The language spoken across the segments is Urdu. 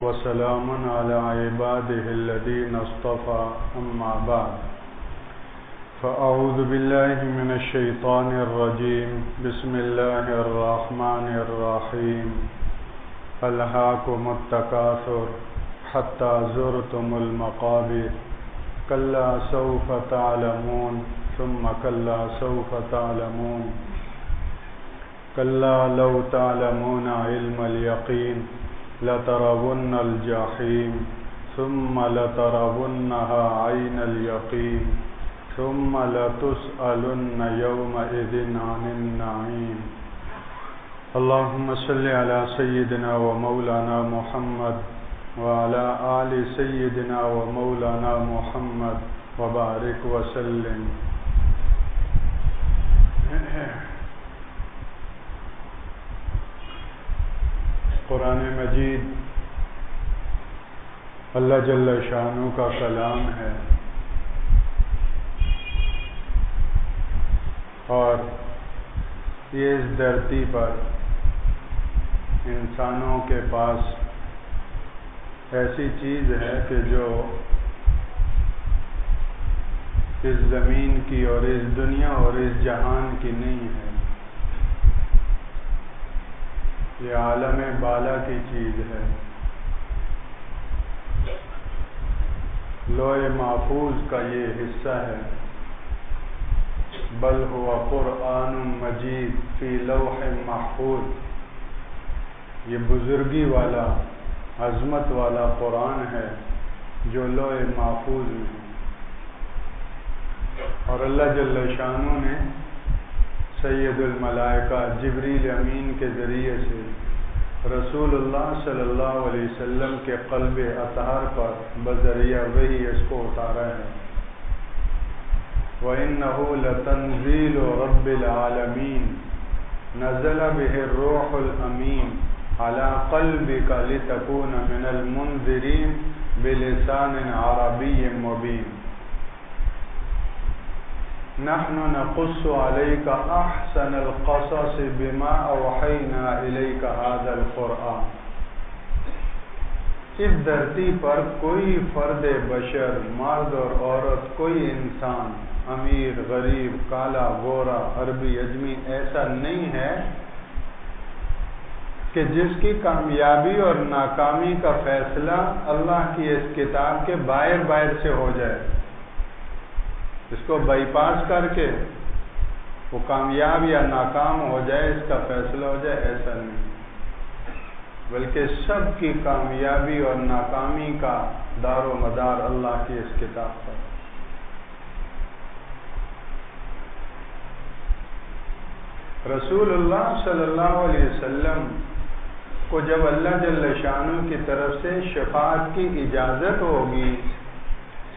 وسلام على عباده الذين اصطفى أما بعد فأعوذ بالله من الشيطان الرجيم بسم الله الرحمن الرحيم ألهاكم التكاثر حتى زرتم المقابر كلا سوف تعلمون ثم كلا سوف تعلمون كلا لو تعلمون علم اليقين لترون الجحيم ثم لترونها عين اليقين ثم لتسألن يومئذ عن النعيم اللهم صل على سيدنا ومولانا محمد وعلى آل سيدنا ومولانا محمد وبارك وسلم. قرآن مجید اللہ جل شانہ کا کلام ہے اور یہ اس دھرتی پر انسانوں کے پاس ایسی چیز ہے کہ جو اس زمین کی اور اس دنیا اور اس جہان کی نہیں ہے. یہ عالم بالا کی چیز ہے. لوح محفوظ کا یہ حصہ ہے. بل هو قرآن مجید فی لوح محفوظ. یہ بزرگی والا عظمت والا قرآن ہے جو لوح محفوظ میں ہے. اور اللہ جل شانہ نے سید الملائکہ جبریل امین کے ذریعے سے رسول اللہ صلی اللہ علیہ وسلم کے قلب اطہر پر بذریعہ وحی اس کو اتارا ہے. وَإِنَّهُ لَتَنزِيلُ رَبِّ الْعَالَمِينَ نَزَلَ بِهِ الرُّوحُ الْأَمِينُ عَلَى قَلْبِكَ لِتَكُونَ مِنَ الْمُنذِرِينَ بِلِسَانٍ عَرَبِيٍّ مُبِينٍ نحن نقص عليك احسن القصص بما اوحينا اليك هذا القرآن. اس دھرتی پر کوئی فرد بشر، مرد اور عورت، کوئی انسان، امیر غریب، کالا گورا، عربی اجمی ایسا نہیں ہے کہ جس کی کامیابی اور ناکامی کا فیصلہ اللہ کی اس کتاب کے باہر سے ہو جائے، اس کو بائی پاس کر کے وہ کامیاب یا ناکام ہو جائے، اس کا فیصلہ ہو جائے. ایسا نہیں، بلکہ سب کی کامیابی اور ناکامی کا دار و مدار اللہ کی اس کتاب پر. رسول اللہ صلی اللہ علیہ وسلم کو جب اللہ جل شانہ کی طرف سے شفاعت کی اجازت ہوگی،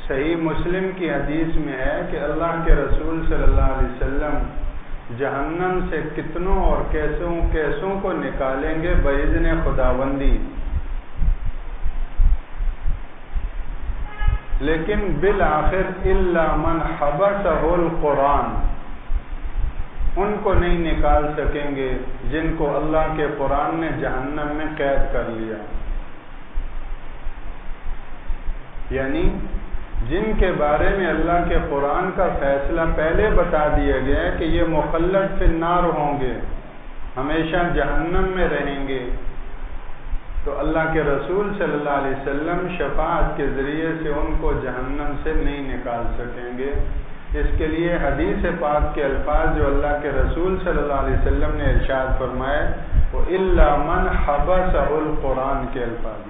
صحیح مسلم کی حدیث میں ہے کہ اللہ کے رسول صلی اللہ علیہ وسلم جہنم سے کتنوں اور کیسوں کو نکالیں گے باذن خداوندی، لیکن بالآخر الا من حبسہ القرآن، ان کو نہیں نکال سکیں گے جن کو اللہ کے قرآن نے جہنم میں قید کر لیا. یعنی جن کے بارے میں اللہ کے قرآن کا فیصلہ پہلے بتا دیا گیا ہے کہ یہ مخلد فی النار ہوں گے، ہمیشہ جہنم میں رہیں گے، تو اللہ کے رسول صلی اللہ علیہ وسلم شفاعت کے ذریعے سے ان کو جہنم سے نہیں نکال سکیں گے. اس کے لیے حدیث پاک کے الفاظ جو اللہ کے رسول صلی اللہ علیہ وسلم نے ارشاد فرمائے وہ الا من حبسہ القرآن کے الفاظ.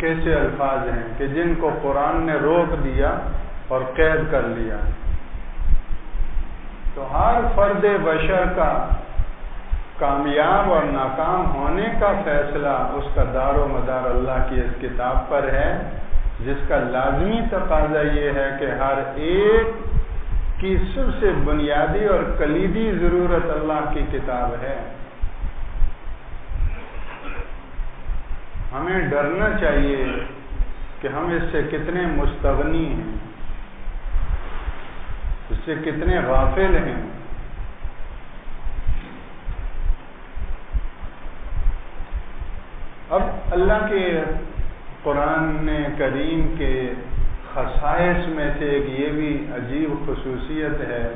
کیسے الفاظ ہیں کہ جن کو قرآن نے روک دیا اور قید کر لیا. تو ہر فرد بشر کا کامیاب اور ناکام ہونے کا فیصلہ اس کا دار و مدار اللہ کی اس کتاب پر ہے، جس کا لازمی تقاضا یہ ہے کہ ہر ایک کی سب سے بنیادی اور کلیدی ضرورت اللہ کی کتاب ہے. ہمیں ڈرنا چاہیے کہ ہم اس سے کتنے مستغنی ہیں، اس سے کتنے غافل ہیں. اللہ کے قرآن کریم کے خصائص میں سے ایک یہ بھی عجیب خصوصیت ہے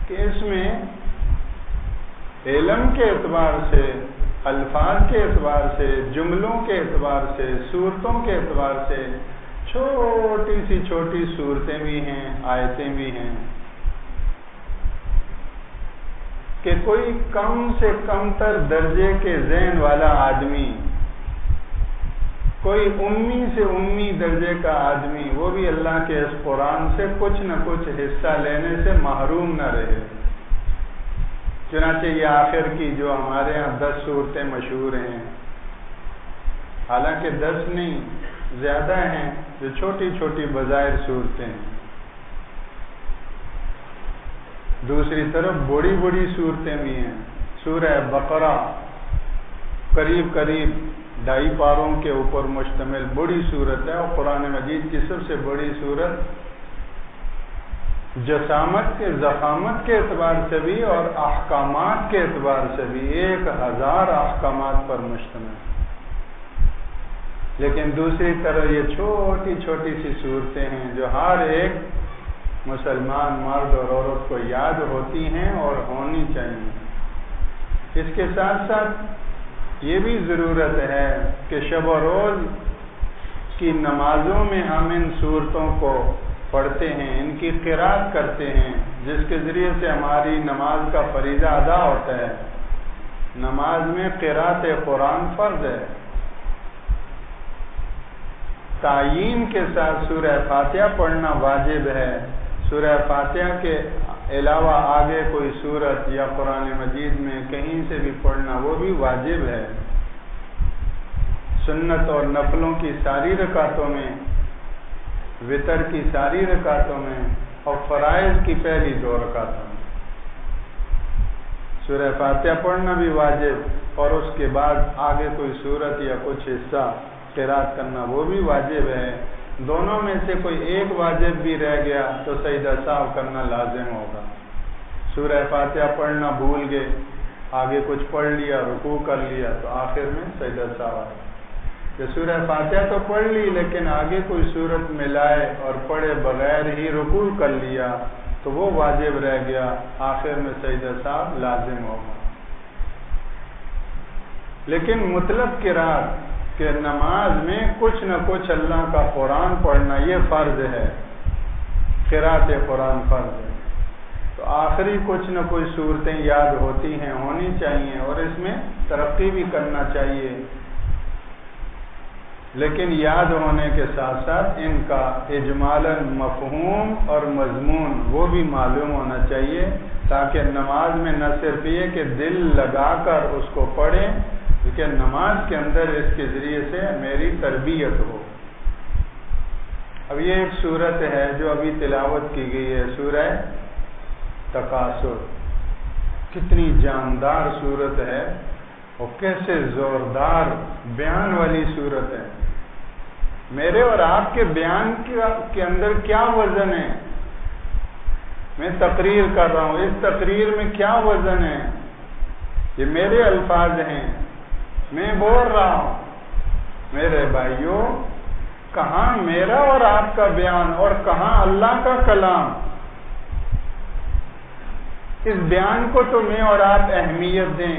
کہ اس میں علم کے اعتبار سے، الفاظ کے اعتبار سے، جملوں کے اعتبار سے، صورتوں کے اعتبار سے چھوٹی سی چھوٹی صورتیں بھی ہیں، آیتیں بھی ہیں کہ کوئی کم سے کم تر درجے کے ذہن والا آدمی، کوئی امی سے امی درجے کا آدمی، وہ بھی اللہ کے اس قرآن سے کچھ نہ کچھ حصہ لینے سے محروم نہ رہے۔ چنانچہ یہ آخر کی جو ہمارے ہاں 10 صورتیں مشہور ہیں، حالانکہ 10 نہیں زیادہ ہیں، جو چھوٹی چھوٹی بظاہر صورتیں ہیں۔ دوسری طرف بڑی بڑی صورتیں بھی ہیں۔ سورہ بقرہ قریب 2.5 پاروں کے اوپر مشتمل بڑی صورت ہے، اور قرآن مجید کی سب سے بڑی صورت جسامت کے، ضخامت کے اعتبار سے بھی اور احکامات کے اعتبار سے بھی 1000 احکامات پر مشتمل ہے۔ لیکن دوسری طرف یہ چھوٹی چھوٹی سی صورتیں ہیں جو ہر ایک مسلمان مرد اور عورت کو یاد ہوتی ہیں اور ہونی چاہیے۔ اس کے ساتھ ساتھ یہ بھی ضرورت ہے کہ شب و روز کی نمازوں میں ہم ان صورتوں کو پڑھتے ہیں، ان کی قرات کرتے ہیں، جس کے ذریعے سے ہماری نماز کا فریضہ ادا ہوتا ہے۔ نماز میں قرات قرآن فرض ہے۔ تعیین کے ساتھ سورہ فاتحہ پڑھنا واجب ہے۔ سورہ فاتحہ کے علاوہ آگے کوئی سورت یا قرآن مجید میں کہیں سے بھی پڑھنا وہ بھی واجب ہے۔ سنت اور نفلوں کی ساری رکعتوں میں، وتر کی ساری رکعتوں میں، اور فرائض کی پہلی 2 رکعتوں میں سورہ فاتحہ پڑھنا بھی واجب، اور اس کے بعد آگے کوئی سورت یا کچھ حصہ قرات کرنا وہ بھی واجب ہے۔ دونوں میں سے کوئی ایک واجب بھی رہ گیا تو سجدہ سہو کرنا لازم ہوگا۔ سورہ فاتحہ پڑھنا بھول گئے، آگے کچھ پڑھ لیا، رکوع کر لیا، تو آخر میں سجدہ سہو آئے۔ کہ سورہ فاتحہ تو پڑھ لی لیکن آگے کوئی سورت ملائے اور پڑھے بغیر ہی رکوع کر لیا تو وہ واجب رہ گیا، آخر میں سجدہ سہو لازم ہوگا۔ لیکن مطلق قرات کہ نماز میں کچھ نہ کچھ اللہ کا قرآن پڑھنا یہ فرض ہے، قرات قرآن فرض ہے، تو آخری کچھ نہ کچھ صورتیں یاد ہوتی ہیں، ہونی چاہیے، اور اس میں ترقی بھی کرنا چاہیے، لیکن یاد ہونے کے ساتھ ساتھ ان کا اجمالاً مفہوم اور مضمون وہ بھی معلوم ہونا چاہیے، تاکہ نماز میں نہ صرف یہ کہ دل لگا کر اس کو پڑھیں، لیکن نماز کے اندر اس کے ذریعے سے میری تربیت ہو۔ اب یہ ایک صورت ہے جو ابھی تلاوت کی گئی ہے، سورہ تکاثر، کتنی جاندار صورت ہے اور کیسے زوردار بیان والی صورت ہے۔ میرے اور آپ کے بیان کے اندر کیا وزن ہے؟ میں تقریر کر رہا ہوں، اس تقریر میں کیا وزن ہے؟ یہ میرے الفاظ ہیں، میں بول رہا ہوں۔ میرے بھائیوں، کہاں میرا اور آپ کا بیان اور کہاں اللہ کا کلام؟ اس بیان کو تو میں اور آپ اہمیت دیں،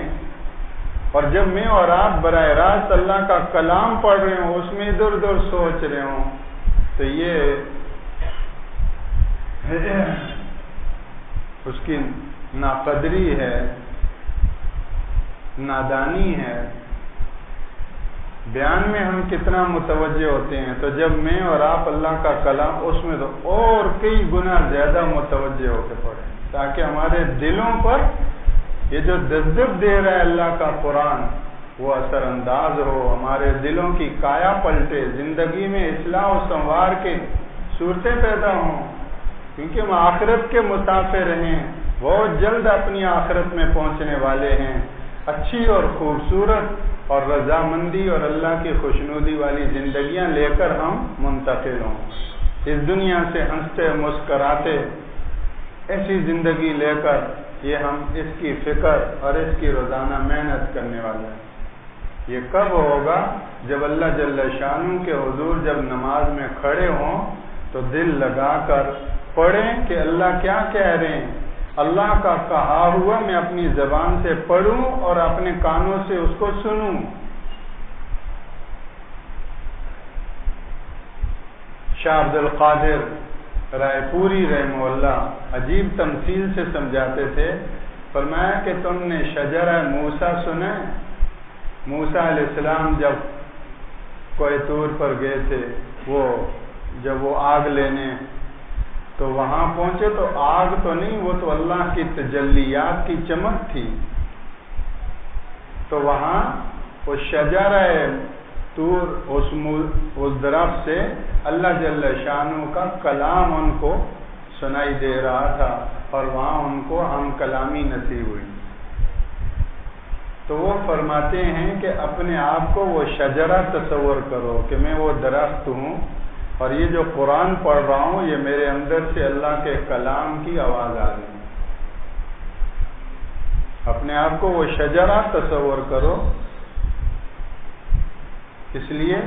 اور جب میں اور آپ براہ راست اللہ کا کلام پڑھ رہے ہوں، اس میں ادھر ادھر سوچ رہے ہوں، تو یہ اس کی ناقدری ہے، نادانی ہے۔ بیان میں ہم کتنا متوجہ ہوتے ہیں، تو جب میں اور آپ اللہ کا کلام، اس میں تو اور کئی گنا زیادہ متوجہ ہو کے پڑھیں، تاکہ ہمارے دلوں پر یہ جو دذب دے رہا ہے اللہ کا قرآن وہ اثر انداز ہو، ہمارے دلوں کی کایا پلٹے، زندگی میں اصلاح و سنوار کے صورتیں پیدا ہوں، کیونکہ ہم آخرت کے مسافر ہیں، بہت جلد اپنی آخرت میں پہنچنے والے ہیں۔ اچھی اور خوبصورت اور رضامندی اور اللہ کی خوشنودی والی زندگیاں لے کر ہم منتقل ہوں، اس دنیا سے ہنستے مسکراتے ایسی زندگی لے کر، یہ ہم اس کی فکر اور اس کی روزانہ محنت کرنے والے ہیں۔ یہ کب ہوگا؟ جب اللہ جل شانہ کے حضور جب نماز میں کھڑے ہوں تو دل لگا کر پڑھیں کہ اللہ کیا کہہ رہے ہیں، اللہ کا کہا ہوا میں اپنی زبان سے پڑھوں اور اپنے کانوں سے اس کو سنوں۔ شاہ عبد القادر رائے پوری رحمہ اللہ عجیب تمثیل سے سمجھاتے تھے، فرمایا کہ تم نے شجرہ موسیٰ سنا ہے؟ موسیٰ علیہ السلام جب کوہ طور پر گئے تھے، جب وہ آگ لینے تو وہاں پہنچے تو آگ تو نہیں، وہ تو اللہ کی تجلیات کی چمک تھی۔ تو وہاں وہ شجرہ طور اس درخت سے اللہ جل شانہ کا کلام ان کو سنائی دے رہا تھا اور وہاں ان کو ہم کلامی نصیب ہوئی۔ تو وہ فرماتے ہیں کہ اپنے آپ کو وہ شجرہ تصور کرو کہ میں وہ درخت ہوں اور یہ جو قرآن پڑھ رہا ہوں یہ میرے اندر سے اللہ کے کلام کی آواز آ رہی ہے۔ اپنے آپ کو وہ شجرہ تصور کرو۔ اس لیے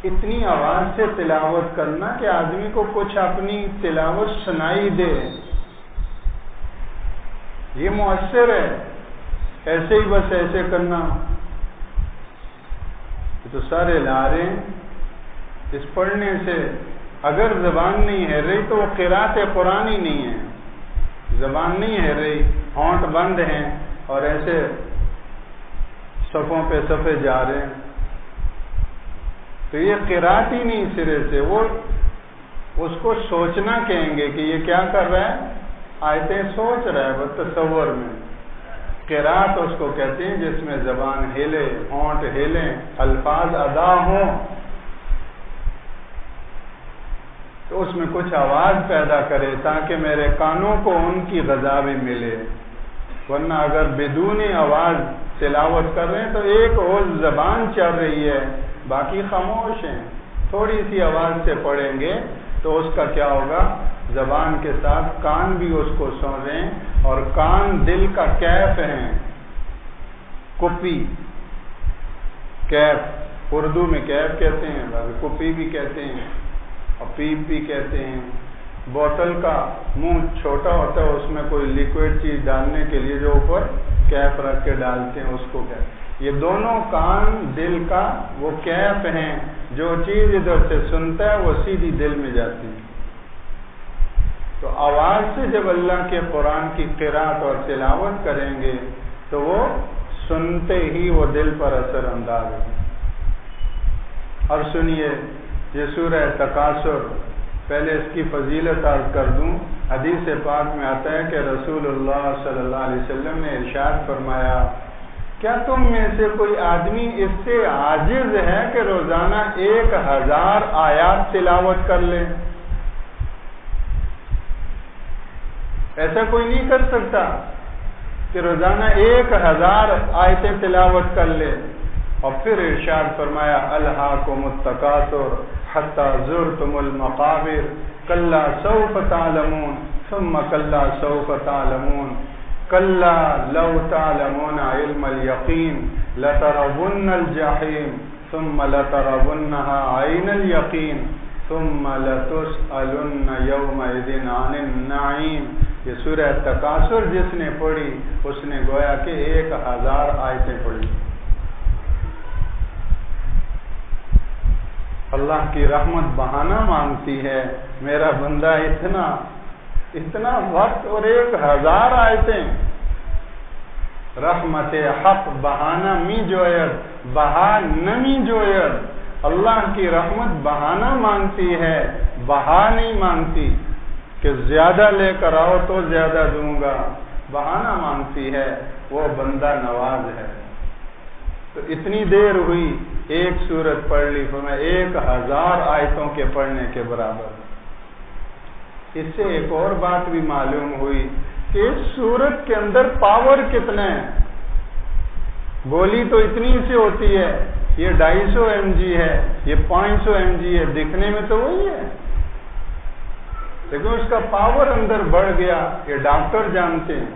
اتنی آواز سے تلاوت کرنا کہ آدمی کو کچھ اپنی تلاوت سنائی دے، یہ مؤثر ہے۔ ایسے ہی بس ایسے کرنا تو سارے لارے اس پڑھنے سے اگر زبان نہیں ہے رہی تو وہ قرات قرآن ہی نہیں ہے، زبان نہیں ہے رہی، ہونٹ بند ہیں اور ایسے صفوں پہ صفے جا رہے ہیں، تو یہ قرات ہی نہیں سرے سے۔ وہ اس کو سوچنا کہیں گے کہ یہ کیا کر رہا ہے، آیتیں سوچ رہا ہے بس تصور میں۔ قرات اس کو کہتے ہیں جس میں زبان ہلے، ہونٹ ہلیں، الفاظ ادا ہوں، تو اس میں کچھ آواز پیدا کرے تاکہ میرے کانوں کو ان کی غذا بھی ملے۔ ورنہ اگر بدون آواز تلاوت کر رہے ہیں تو ایک اور زبان چل رہی ہے، باقی خاموش ہیں، تھوڑی سی آواز سے پڑھیں گے تو اس کا کیا ہوگا، زبان کے ساتھ کان بھی اس کو سن رہے ہیں، اور کان دل کا کیف ہیں، کپی کیف، اردو میں کیف کہتے ہیں، کپی بھی کہتے ہیں اور پیپ بھی کہتے ہیں۔ بوتل کا منہ چھوٹا ہوتا ہے، اس میں کوئی لیکوڈ چیز ڈالنے کے لیے جو اوپر کیف رکھ کے ڈالتے ہیں، اس کو کہتے ہیں۔ یہ دونوں کان دل کا وہ کیف ہیں، جو چیز ادھر سے سنتا ہے وہ سیدھی دل میں جاتی ہے۔ تو آواز سے جب اللہ کے قرآن کی قرات اور تلاوت کریں گے تو وہ سنتے ہی وہ دل پر اثر انداز ہے۔ اور سنیے یہ سورہ تکاثر، پہلے اس کی فضیلت عرض کر دوں۔ حدیث پاک میں آتا ہے کہ رسول اللہ صلی اللہ علیہ وسلم نے ارشاد فرمایا، کیا تم میں سے کوئی آدمی اس سے عاجز ہے کہ روزانہ 1000 آیات تلاوت کر لے؟ ایسا کوئی نہیں کر سکتا کہ روزانہ 1000 آیتیں تلاوت کر لے۔ اور پھر ارشاد فرمایا، الہاکم التکاثر حتی زرتم المقابر کلا سوف تعلمون ثم کلا سوف تعلمون کلا لو تعلمون علم الیقین لترون الجحیم ثم لترونها عین الیقین ثم لتسألن یومئذ عن النعیم۔ یہ سورہ تکاثر جس نے پڑھی اس نے گویا کہ 1000 آیتیں پڑھی۔ اللہ کی رحمت بہانہ مانگتی ہے، میرا بندہ اتنا وقت اور 1000 آیتیں، رحمت حق بہانہ می جوید بہا نمی جوید۔ اللہ کی رحمت بہانہ مانگتی ہے، بہا نہیں مانگتی کہ زیادہ لے کر آؤ تو زیادہ دوں گا، بہانہ مانگتی ہے، وہ بندہ نواز ہے۔ تو اتنی دیر ہوئی، ایک سورت پڑھ لی، فرمایا 1000 آیتوں کے پڑھنے کے برابر۔ اس سے ایک اور بات بھی معلوم ہوئی کہ اس سورت کے اندر پاور کتنا ہے۔ گولی تو اتنی سی ہوتی ہے، یہ 250 mg ہے، یہ 500 mg ہے، دکھنے میں تو وہی ہے، لیکن اس کا پاور اندر بڑھ گیا، یہ ڈاکٹر جانتے ہیں۔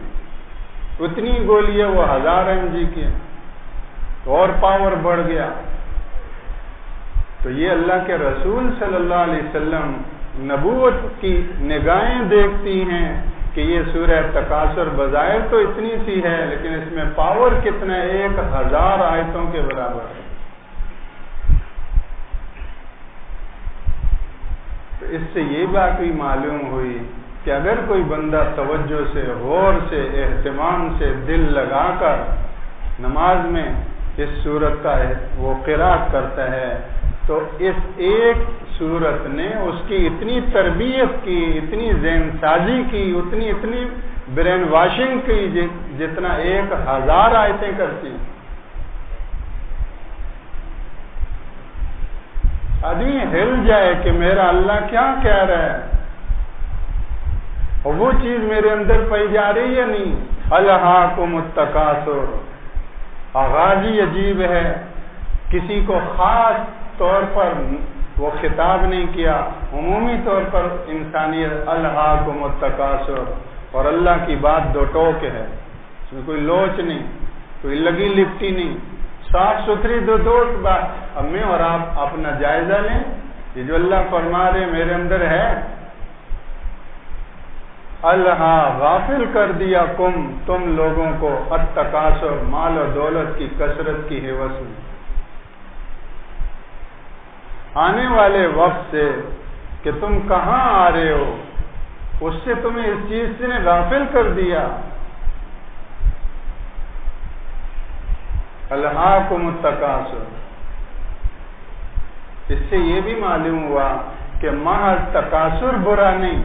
اتنی گولی ہے وہ 1000 mg کی ہے۔ اور پاور بڑھ گیا. تو یہ اللہ کے رسول صلی اللہ علیہ وسلم نبوت کی نگاہیں دیکھتی ہیں کہ یہ سورہ تکاثر بظاہر تو اتنی سی ہے لیکن اس میں پاور کتنا ہے، 1000 آیتوں کے برابر ہے. تو اس سے یہ بات بھی معلوم ہوئی کہ اگر کوئی بندہ توجہ سے، غور سے، اہتمام سے دل لگا کر نماز میں اس سورت کا وہ قرات کرتا ہے تو اس ایک سورت نے اس کی اتنی تربیت کی، اتنی ذہن سازی کی، اتنی برین واشنگ کی جتنا 1000 آیتیں کرتی. آدمی ہل جائے کہ میرا اللہ کیا کہہ رہا ہے اور وہ چیز میرے اندر پائی جا رہی ہے نہیں. الہاکم التکاثر آغاز ہی عجیب ہے، کسی کو خاص طور پر وہ خطاب نہیں کیا، عمومی طور پر انسانیت. الہاکم التکاثر، اور اللہ کی بات دو ٹوک ہے، اس میں کوئی لوچ نہیں، کوئی لگی لپٹی نہیں، صاف ستھری دو بات. اب میں اور آپ اپنا جائزہ لیں، یہ جو اللہ فرما رہے میرے اندر ہے. اللہ غافل کر دیا تم لوگوں کو التکاثر، مال و دولت کی کثرت کی ہوس میں. آنے والے وقت سے کہ تم کہاں آ رہے ہو اس سے تمہیں اس چیز سے نے غافل کر دیا. الہاکم التکاثر. اس سے یہ بھی معلوم ہوا کہ محض تکاثر برا نہیں،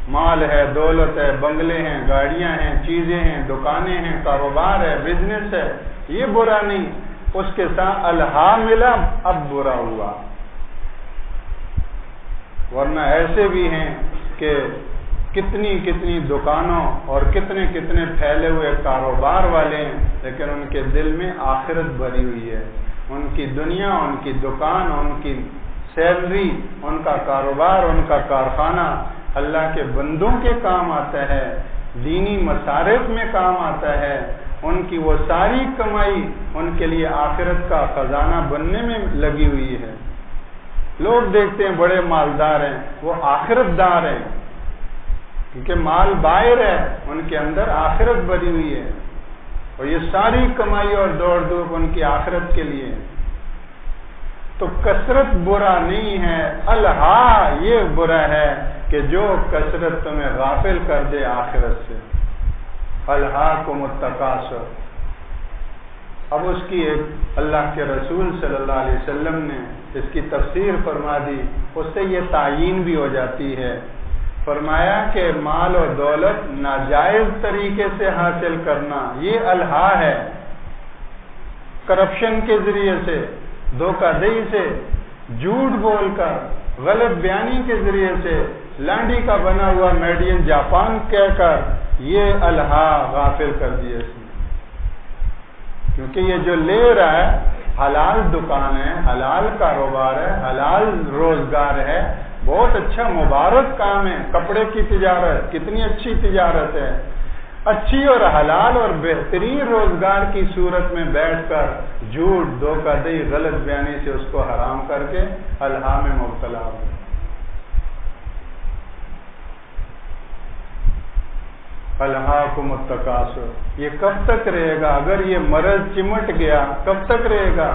مال ہے، دولت ہے، بنگلے ہیں، گاڑیاں ہیں، چیزیں ہیں، دکانیں ہیں، کاروبار ہے، بزنس ہے، یہ برا نہیں، اس کے ساتھ الہا ملا اب برا ہوا. ورنہ ایسے بھی ہیں کہ کتنی دکانوں اور کتنے پھیلے ہوئے کاروبار والے ہیں لیکن ان کے دل میں آخرت بھری ہوئی ہے. ان کی دنیا، ان کی دکان، ان کی سیلری، ان کا کاروبار، ان کا کارخانہ اللہ کے بندوں کے کام آتا ہے، دینی مصارف میں کام آتا ہے. ان کی وہ ساری کمائی ان کے لیے آخرت کا خزانہ بننے میں لگی ہوئی ہے. لوگ دیکھتے ہیں بڑے مالدار ہیں، وہ آخرت دار ہیں کیونکہ مال باہر ہے، ان کے اندر آخرت بھری ہوئی ہے اور یہ ساری کمائی اور دوڑ دھوپ ان کی آخرت کے لیے. تو کثرت برا نہیں ہے، الہا یہ برا ہے کہ جو کثرت تمہیں غافل کر دے آخرت سے. الہاکم التکاثر. اب اس کی ایک اللہ کے رسول صلی اللہ علیہ وسلم نے اس کی تفسیر فرما دی، اس سے یہ تعیین بھی ہو جاتی ہے. فرمایا کہ مال و دولت ناجائز طریقے سے حاصل کرنا یہ الہا ہے، کرپشن کے ذریعے سے، دھوکہ دہی سے، جھوٹ بول کر، غلط بیانی کے ذریعے سے، لانڈی کا بنا ہوا میڈ ان جاپان کہہ کر یہ الہا غافل کر دیا اس نے. کیونکہ یہ جو لے رہا ہے حلال دکان ہے، حلال کاروبار ہے، حلال روزگار ہے، بہت اچھا مبارک کام ہے. کپڑے کی تجارت کتنی اچھی تجارت ہے، اچھی اور حلال اور بہترین روزگار کی صورت میں بیٹھ کر جھوٹ، دھوکہ دہی، غلط بیانی سے اس کو حرام کر کے الہا میں مبتلا ہو. الہاکم التکاثر. یہ کب تک رہے گا؟ اگر یہ مرض چمٹ گیا کب تک رہے گا؟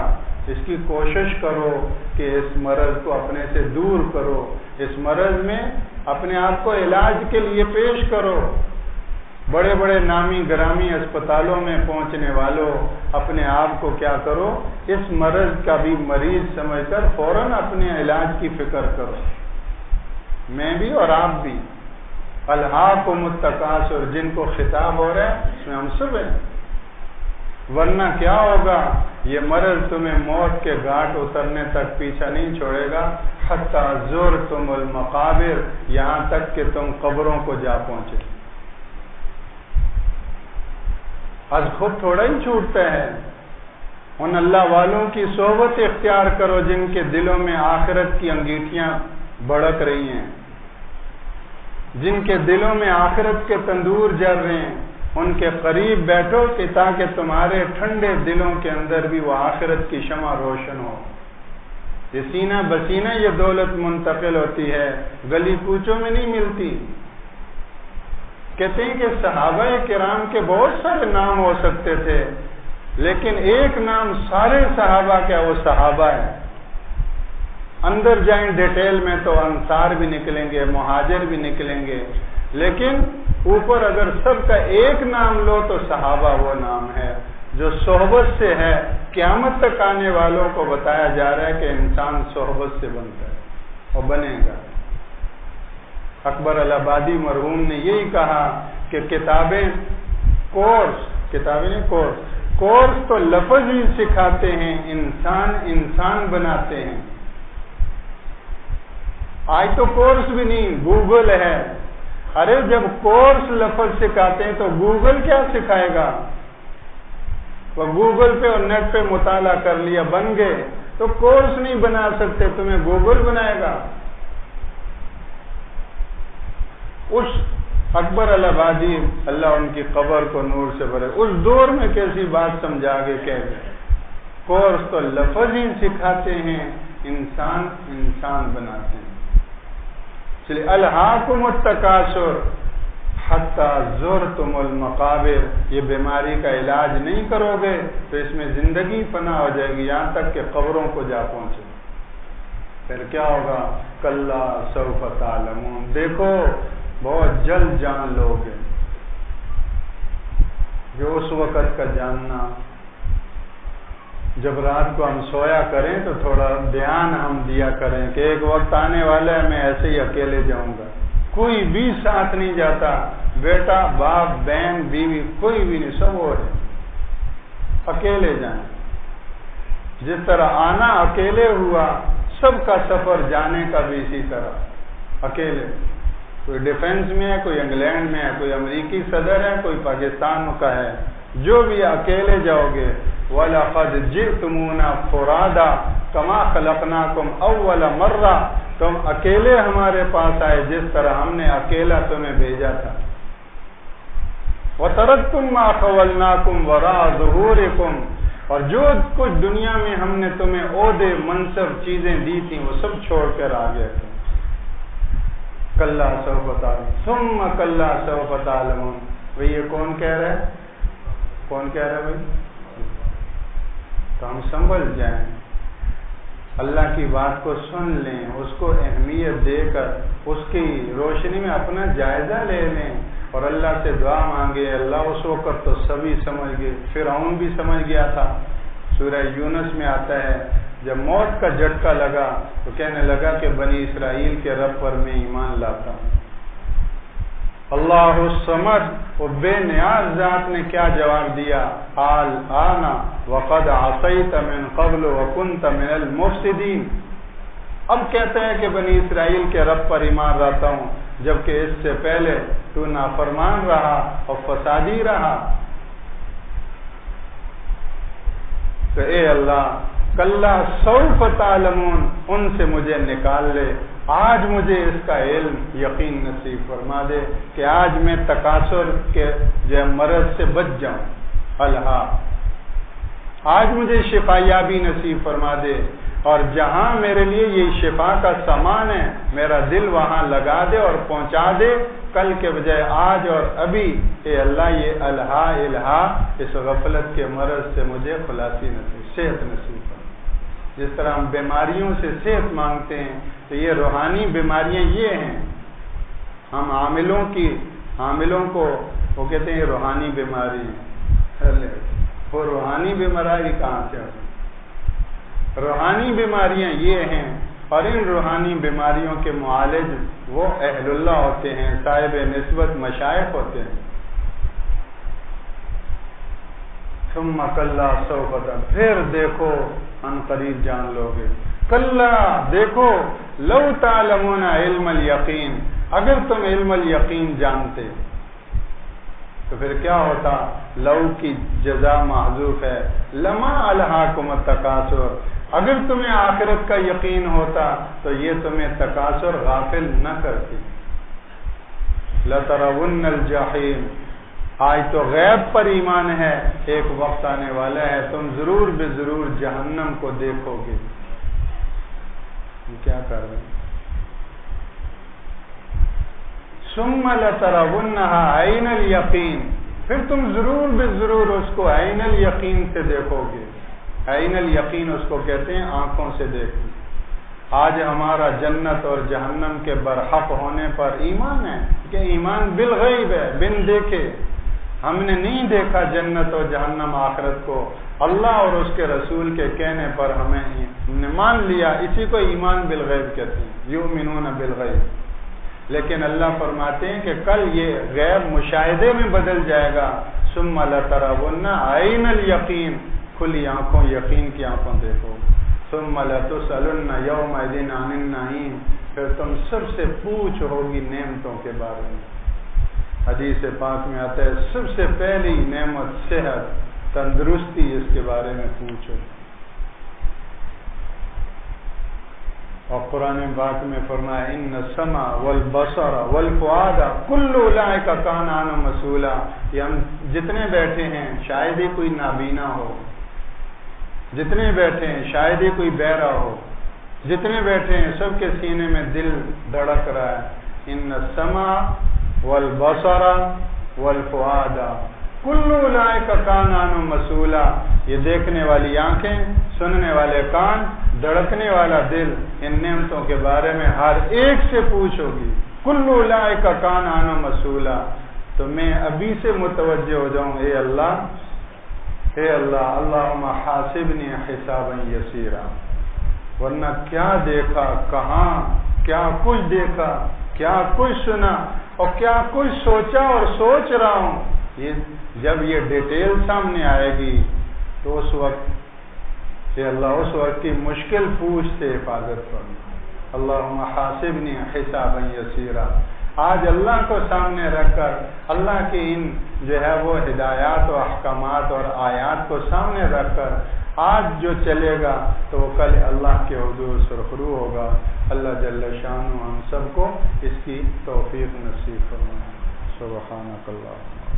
اس کی کوشش کرو کہ اس مرض کو اپنے سے دور کرو، اس مرض میں اپنے آپ کو علاج کے لیے پیش کرو. بڑے بڑے نامی گرامی اسپتالوں میں پہنچنے والوں اپنے آپ کو کیا کرو، اس مرض کا بھی مریض سمجھ کر فوراً اپنے علاج کی فکر کرو. میں بھی اور آپ بھی. الہاکم التکاثر جن کو خطاب ہو رہا ہے اس میں ہم سب ہیں. ورنہ کیا ہوگا؟ یہ مرض تمہیں موت کے گھاٹ اترنے تک پیچھا نہیں چھوڑے گا. حتی زرتم المقابر، یہاں تک کہ تم قبروں کو جا پہنچے. آج خود تھوڑا ہی چھوٹتا ہے. ان اللہ والوں کی صحبت اختیار کرو جن کے دلوں میں آخرت کی انگیٹھیاں بڑک رہی ہیں، جن کے دلوں میں آخرت کے تندور جل رہے ہیں، ان کے قریب بیٹھو کہ تاکہ تمہارے ٹھنڈے دلوں کے اندر بھی وہ آخرت کی شمع روشن ہو۔ یہ سینہ بسینہ یہ دولت منتقل ہوتی ہے، گلی کوچوں میں نہیں ملتی۔ کہتے ہیں کہ صحابہ کرام کے بہت سارے نام ہو سکتے تھے، لیکن ایک نام سارے صحابہ کا، وہ صحابہ ہے۔ اندر جائیں ڈیٹیل میں تو انصار بھی نکلیں گے، مہاجر بھی نکلیں گے، لیکن اوپر اگر سب کا ایک نام لو تو صحابہ وہ نام ہے جو صحبت سے ہے۔ قیامت تک آنے والوں کو بتایا جا رہا ہے کہ انسان صحبت سے بنتا ہے اور بنے گا۔ اکبر الہآبادی مرحوم نے یہی کہا کہ کتابیں کورس تو لفظ ہی سکھاتے ہیں، انسان بناتے ہیں۔ آج تو کورس بھی نہیں، گوگل ہے۔ ارے جب کورس لفظ سکھاتے ہیں تو گوگل کیا سکھائے گا؟ وہ گوگل پہ اور نیٹ پہ مطالعہ کر لیا، بن گئے۔ تو کورس نہیں بنا سکتے، تمہیں گوگل بنائے گا۔ اس اکبر الہآبادی، اللہ ان کی قبر کو نور سے بھرے، اس دور میں کیسی بات سمجھا کے کہہ گئے، کورس تو لفظ ہی سکھاتے ہیں، انسان بناتے ہیں۔ اس لیے الہاکم التکاثر حتی زرتم المقابر، یہ بیماری کا علاج نہیں کرو گے تو اس میں زندگی فنا ہو جائے گی، یہاں تک کہ قبروں کو جا پہنچے۔ پھر کیا ہوگا؟ کلا سوف تعلمون، دیکھو بہت جلد جان لو گے۔ جو اس وقت کا جاننا، جب رات کو ہم سویا کریں تو تھوڑا دھیان ہم دیا کریں کہ ایک وقت آنے والا ہے میں ایسے ہی اکیلے جاؤں گا، کوئی بھی ساتھ نہیں جاتا، بیٹا باپ بہن بیوی کوئی بھی نہیں، سب وہ ہے، اکیلے جائیں۔ جس طرح آنا اکیلے ہوا، سب کا سفر جانے کا بھی اسی طرح اکیلے۔ کوئی ڈیفنس میں ہے، کوئی انگلینڈ میں ہے، کوئی امریکی صدر ہے، کوئی پاکستان کا ہے، جو بھی اکیلے جاؤ گے۔ وَلَقَدْ جِئْتُمُونَا فُرَادَا كَمَا خَلَقْنَاكُمْ أَوَّلَ مَرَّةٍ، تم اکیلے ہمارے پاس آئے جس طرح ہم نے اکیلا تمہیں بھیجا تھا۔ وَتَرَكْتُمْ مَا خَوَّلْنَاكُمْ وَرَاءَ ظُهُورِكُمْ، اور جو کچھ دنیا میں ہم نے تمہیں عہدے منصب چیزیں دی تھیں وہ سب چھوڑ کر آ گئے تھے۔ کلا سوف تعلمون ثم کلا سوف تعلمون، بھئی یہ کون کہہ رہا ہے؟ کون کہہ رہا ہے بھئی؟ تو ہم سنبھل جائیں، اللہ کی بات کو سن لیں، اس کو اہمیت دے کر اس کی روشنی میں اپنا جائزہ لے لیں اور اللہ سے دعا مانگے۔ اللہ اس وقت تو سبھی سمجھ گئے، فرعون بھی سمجھ گیا تھا۔ سورہ یونس میں آتا ہے جب موت کا جھٹکا لگا تو کہنے لگا کہ بنی اسرائیل کے رب پر میں ایمان لاتا ہوں۔ اللہ الصمد، وہ بے نیاز ذات نے کیا جواب دیا؟ الآن وقد عصیت من قبل وکنت من المفسدین، اب کہتے ہیں کہ بنی اسرائیل کے رب پر ایمان لاتا ہوں، جبکہ اس سے پہلے تو نافرمان رہا اور فسادی رہا۔ تو اے اللہ، کلا سوف تعلمون، ان سے مجھے نکال لے، آج مجھے اس کا علم یقین نصیب فرما دے کہ آج میں تکاثر کے جو مرض سے بچ جاؤں۔ الہا، آج مجھے شفا یابی نصیب فرما دے، اور جہاں میرے لیے یہ شفا کا سامان ہے میرا دل وہاں لگا دے اور پہنچا دے، کل کے بجائے آج اور ابھی۔ اے اللہ، یہ الہا اس غفلت کے مرض سے مجھے خلاصی نصیب، صحت نصیب فرما۔ جس طرح ہم بیماریوں سے صحت مانگتے ہیں تو یہ روحانی بیماریاں یہ ہیں، ہم حاملوں کو وہ کہتے ہیں یہ روحانی بیماری ہے، وہ روحانی بیماری کہاں سے ہوتی؟ روحانی بیماریاں یہ ہیں، اور ان روحانی بیماریوں کے معالج وہ اہل اللہ ہوتے ہیں، صاحب نسبت مشائخ ہوتے ہیں۔ ثم کلا سوف تعلمون، پھر دیکھو ان قریب جان لو گے۔ کلا، دیکھو، لو تعلمون علم الیقین، اگر تم علم الیقین جانتے تو پھر کیا ہوتا؟ لو کی جزا محذوف ہے، لما الہاکم التکاثر، اگر تمہیں آخرت کا یقین ہوتا تو یہ تمہیں تکاثر غافل نہ کرتی۔ لترون الجحیم، آج تو غیب پر ایمان ہے، ایک وقت آنے والا ہے تم ضرور بے ضرور جہنم کو دیکھو گے۔ کیا کر رہے ہیں؟ ثم لترونها عین الیقین، پھر تم ضرور بے ضرور اس کو عین الیقین سے دیکھو گے۔ عین الیقین اس کو کہتے ہیں آنکھوں سے دیکھنا۔ آج ہمارا جنت اور جہنم کے برحق ہونے پر ایمان ہے کہ ایمان بالغیب ہے، بن دیکھے۔ ہم نے نہیں دیکھا جنت اور جہنم آخرت کو، اللہ اور اس کے رسول کے کہنے پر ہم نے مان لیا، اسی کو ایمان بالغیب کہتے ہیں، یؤمنون بالغیب۔ لیکن اللہ فرماتے ہیں کہ کل یہ غیب مشاہدے میں بدل جائے گا۔ ثم لترون عین الیقین، کھلی آنکھوں، یقین کی آنکھوں دیکھو۔ ثم لتسألن یومئذ عن النعیم، پھر تم سب سے پوچھ ہوگی نعمتوں کے بارے میں۔ حدیث پاک میں آتا ہے سب سے پہلی نعمت صحت، تندرستی، اس کے بارے میں پوچھو۔ اور قرآن پاک میں فرمایا ان السمع والبصر والفؤاد کل اولئک کان عنہ مسئولا۔ یہ ہم جتنے بیٹھے ہیں شاید ہی کوئی نابینا ہو، جتنے بیٹھے ہیں شاید ہی کوئی بہرا ہو، جتنے بیٹھے ہیں سب کے سینے میں دل دھڑک رہا ہے۔ ان السمع والبصر والفؤاد کل اولئک کان عنہ مسئولا، یہ دیکھنے والی آنکھیں، سننے والے کان، دھڑکنے والا دل، ان نعمتوں کے بارے میں ہر ایک سے پوچھو گی۔ کل اولئک کان عنہ مسئولا۔ تو میں ابھی سے متوجہ ہو جاؤں، اے اللہ، اے اللہ، اللہم حاسبنی حسابا یسیرا، ورنہ کیا دیکھا، کہاں کیا کچھ دیکھا، کیا کچھ سنا، اور کیا کچھ سوچا اور سوچ رہا ہوں۔ جب یہ ڈیٹیل سامنے آئے گی تو اس وقت اے اللہ اس وقت کی مشکل پوچھ سے حفاظت کرنا۔ اللہم حاسبنی حسابا یسیرا۔ آج اللہ کو سامنے رکھ کر، اللہ کی ان جو ہے وہ ہدایات و احکامات اور آیات کو سامنے رکھ کر آج جو چلے گا تو وہ کل اللہ کے حضور سرخرو ہوگا۔ اللہ جل شانہ ہم سب کو اس کی توفیق نصیب فرمائے۔ سبحانک اللہم۔